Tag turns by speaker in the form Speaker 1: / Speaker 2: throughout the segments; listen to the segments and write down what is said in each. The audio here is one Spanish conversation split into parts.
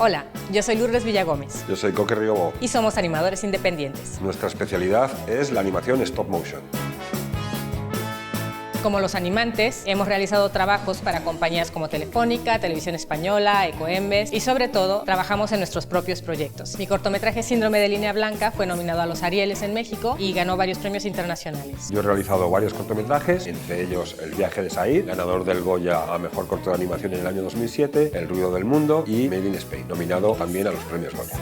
Speaker 1: Hola, yo soy Lourdes Villagómez
Speaker 2: Yo soy Coque Riobó.
Speaker 1: y somos animadores independientes.
Speaker 2: Nuestra especialidad es la animación stop motion.
Speaker 1: Como los animantes, hemos realizado trabajos para compañías como Telefónica, Televisión Española, Ecoembes y sobre todo trabajamos en nuestros propios proyectos. Mi cortometraje Síndrome de Línea Blanca fue nominado a los Arieles en México y ganó varios premios internacionales.
Speaker 2: Yo he realizado varios cortometrajes, entre ellos El viaje de Said, ganador del Goya a Mejor Corto de Animación en el año 2007, El ruido del mundo y Made in Spain, nominado también a los premios Goya.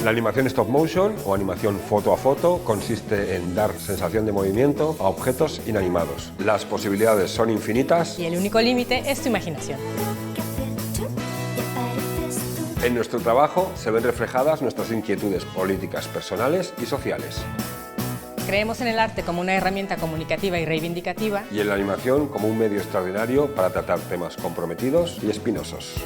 Speaker 2: La animación stop motion o animación foto a foto consiste en dar sensación de movimiento a objetos inanimados. Las posibilidades son infinitas.
Speaker 1: Y el único límite es tu imaginación.
Speaker 2: En nuestro trabajo se ven reflejadas nuestras inquietudes políticas, personales y sociales.
Speaker 1: Creemos en el arte como una herramienta comunicativa y reivindicativa.
Speaker 2: Y en la animación como un medio extraordinario para tratar temas comprometidos y espinosos.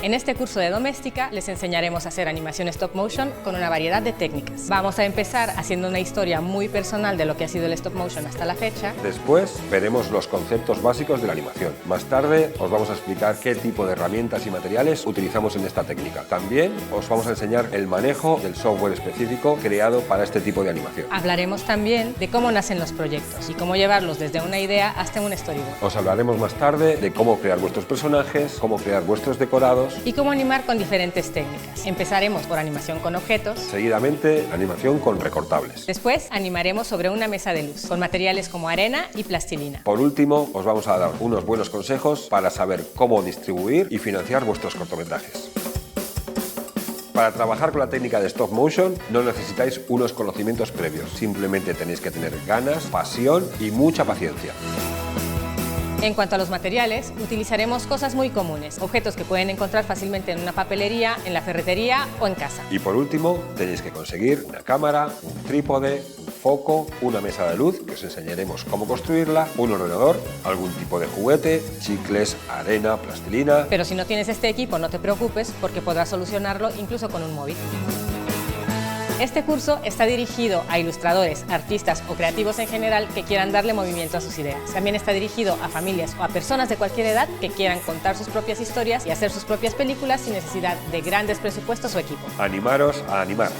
Speaker 1: En este curso de doméstica les enseñaremos a hacer animación stop motion con una variedad de técnicas. Vamos a empezar haciendo una historia muy personal de lo que ha sido el stop motion hasta la fecha.
Speaker 2: Después veremos los conceptos básicos de la animación. Más tarde os vamos a explicar qué tipo de herramientas y materiales utilizamos en esta técnica. También os vamos a enseñar el manejo del software específico creado para este tipo de animación.
Speaker 1: Hablaremos también de cómo nacen los proyectos y cómo llevarlos desde una idea hasta un storyboard.
Speaker 2: Os hablaremos más tarde de cómo crear vuestros personajes, cómo crear vuestros decorados.
Speaker 1: Y cómo animar con diferentes técnicas. Empezaremos por animación con objetos.
Speaker 2: Seguidamente, animación con recortables.
Speaker 1: Después animaremos sobre una mesa de luz, con materiales como arena y plastilina.
Speaker 2: Por último, os vamos a dar unos buenos consejos para saber cómo distribuir y financiar vuestros cortometrajes. Para trabajar con la técnica de stop motion no necesitáis unos conocimientos previos, simplemente tenéis que tener ganas, pasión y mucha paciencia.
Speaker 1: En cuanto a los materiales, utilizaremos cosas muy comunes, objetos que pueden encontrar fácilmente en una papelería, en la ferretería o en casa.
Speaker 2: Y por último, tenéis que conseguir una cámara, un trípode, un foco, una mesa de luz, que os enseñaremos cómo construirla, un ordenador, algún tipo de juguete, chicles, arena, plastilina.
Speaker 1: Pero si no tienes este equipo, no te preocupes, porque podrás solucionarlo incluso con un móvil. Este curso está dirigido a ilustradores, artistas o creativos en general que quieran darle movimiento a sus ideas. También está dirigido a familias o a personas de cualquier edad que quieran contar sus propias historias y hacer sus propias películas sin necesidad de grandes presupuestos o equipo.
Speaker 2: Animaros a animar.